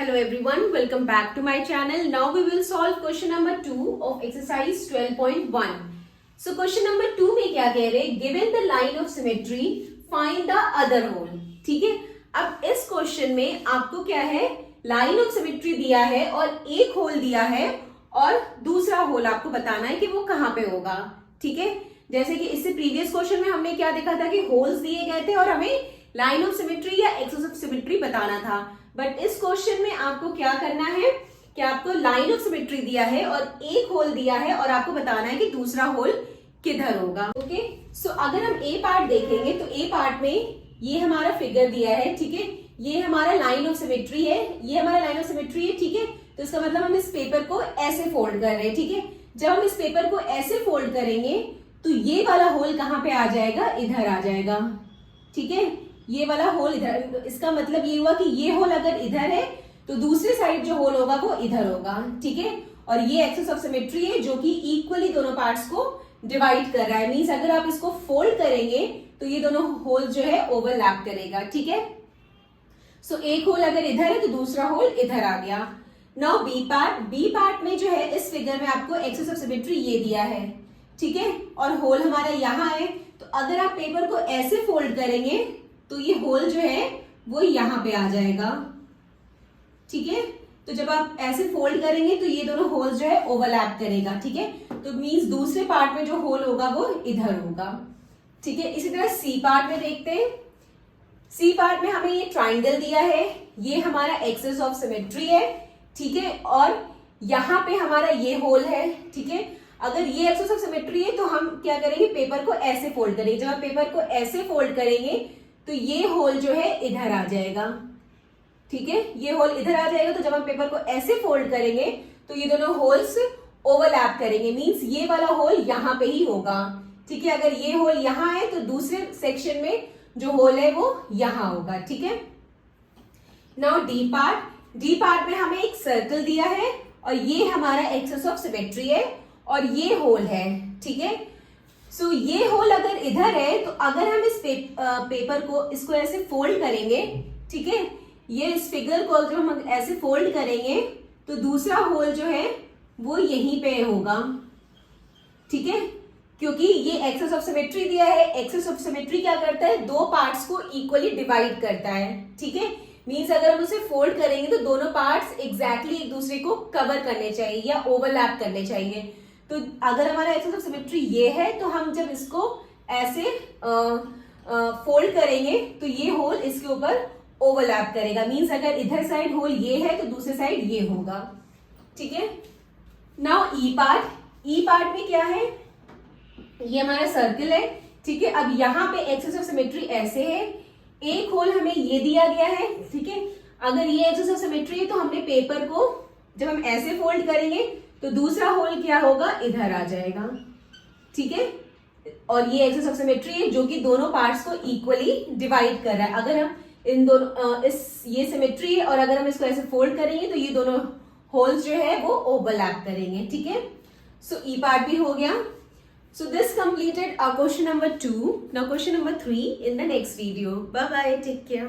Hello everyone, welcome back to my channel. Now we will solve question number 2 of exercise 12.1. So question number 2 में क्या कह रहे हैं? Given the line of symmetry, find the other hole. ठीक है, अब इस क्वेश्चन में आपको क्या है, लाइन ऑफ सिमेट्री दिया है और एक होल दिया है और दूसरा होल आपको बताना है कि वो कहाँ पे होगा. ठीक है, जैसे कि इससे प्रीवियस क्वेश्चन में हमने क्या देखा था कि होल्स दिए गए थे और हमें लाइन ऑफ सिमेट्री या एक्सिस ऑफ सिमेट्री बताना था. बट इस क्वेश्चन में आपको क्या करना है कि आपको लाइन ऑफ सिमेट्री दिया है और एक होल दिया है और आपको बताना है कि दूसरा होल किधर होगा. ओके, सो अगर हम ए पार्ट देखेंगे तो ए पार्ट में ये हमारा फिगर दिया है. ठीक है, ये हमारा लाइन ऑफ सिमेट्री है, ये हमारा लाइन ऑफ सिमेट्री है. ठीक है, तो इसका मतलब हम इस पेपर को ऐसे फोल्ड कर रहे हैं. ठीक है, जब हम इस पेपर को ऐसे फोल्ड करेंगे तो ये वाला होल कहाँ पे आ जाएगा, इधर आ जाएगा. ठीक है, ये वाला होल इधर, इसका मतलब ये हुआ कि ये होल अगर इधर है तो दूसरी साइड जो होल होगा वो इधर होगा. ठीक है, और ये एक्सिस ऑफ सिमेट्री है जो कि इक्वली दोनों पार्ट्स को डिवाइड कर रहा है. मींस अगर आप इसको फोल्ड करेंगे तो ये दोनों होल जो है ओवरलैप करेगा. ठीक है, सो एक होल अगर इधर है तो दूसरा होल इधर आ गया. नाउ बी पार्ट में जो है इस फिगर में आपको एक्सिस ऑफ सिमेट्री ये दिया है. ठीक है, और होल हमारा यहाँ है. तो अगर आप पेपर को ऐसे फोल्ड करेंगे तो ये होल जो है वो यहाँ पे आ जाएगा. ठीक है, तो जब आप ऐसे फोल्ड करेंगे तो ये दोनों होल्स जो है ओवरलैप करेगा. ठीक है, तो मींस दूसरे पार्ट में जो होल होगा वो इधर होगा. ठीक है, इसी तरह सी पार्ट में देखते हैं. सी पार्ट में हमें ये ट्राइंगल दिया है, ये हमारा एक्सिस ऑफ सिमेट्री है. ठीक है, और यहाँ पे हमारा ये होल है. ठीक है, अगर ये एक्सिस ऑफ सिमेट्री है तो हम क्या करेंगे, पेपर को ऐसे फोल्ड करेंगे. जब आप पेपर को ऐसे फोल्ड करेंगे तो ये होल जो है इधर आ जाएगा. ठीक है, ये होल इधर आ जाएगा. तो जब हम पेपर को ऐसे फोल्ड करेंगे तो ये दोनों होल्स ओवरलैप करेंगे. मींस ये वाला होल यहाँ पे ही होगा. ठीक है, अगर ये होल यहाँ है तो दूसरे सेक्शन में जो होल है वो यहाँ होगा. ठीक है, नाउ डी पार्ट में हमें एक सर्कल दिया है और ये हमारा एक्सिस ऑफ सिमेट्री है और ये होल है. ठीक है, सो ये होल अगर इधर है तो अगर हम इस पेपर को इसको ऐसे फोल्ड करेंगे, ठीक है, ये इस फिगर को जब हम ऐसे फोल्ड करेंगे तो दूसरा होल जो है वो यहीं पे होगा. ठीक है, क्योंकि ये एक्सिस ऑफ सिमेट्री दिया है. एक्सिस ऑफ सिमेट्री क्या करता है, दो पार्ट्स को इक्वली डिवाइड करता है. ठीक है, मींस अगर हम उसे फोल्ड करेंगे तो दोनों पार्ट्स एग्जैक्टली एक दूसरे को कवर करने चाहिए या ओवरलैप करने चाहिए. तो अगर हमारा एक्सिस ऑफ सिमेट्री ये है तो हम जब इसको ऐसे फोल्ड करेंगे तो ये होल इसके ऊपर ओवरलैप करेगा. मींस अगर इधर साइड होल ये है तो दूसरे साइड ये होगा. ठीक है, नाउ ई पार्ट में क्या है, ये हमारा सर्कल है. ठीक है, अब यहाँ पे एक्सिस ऑफ सिमेट्री ऐसे है, एक होल हमें ये दिया गया है. ठीक है, अगर ये एक्सिस ऑफ सिमेट्री है तो हमने पेपर को जब हम ऐसे फोल्ड करेंगे तो दूसरा होल क्या होगा, इधर आ जाएगा. ठीक है, और ये एक्सिस ऑफ सिमेट्री है जो कि दोनों पार्ट्स को इक्वली डिवाइड कर रहा है. अगर हम इन दोनों ये सिमेट्री है और अगर हम इसको ऐसे फोल्ड करेंगे तो ये दोनों होल्स जो है वो ओवरलैप करेंगे. ठीक है, सो ई पार्ट भी हो गया. So this completed our question number 2. Now question number 3 in the next video. Bye bye. Take care.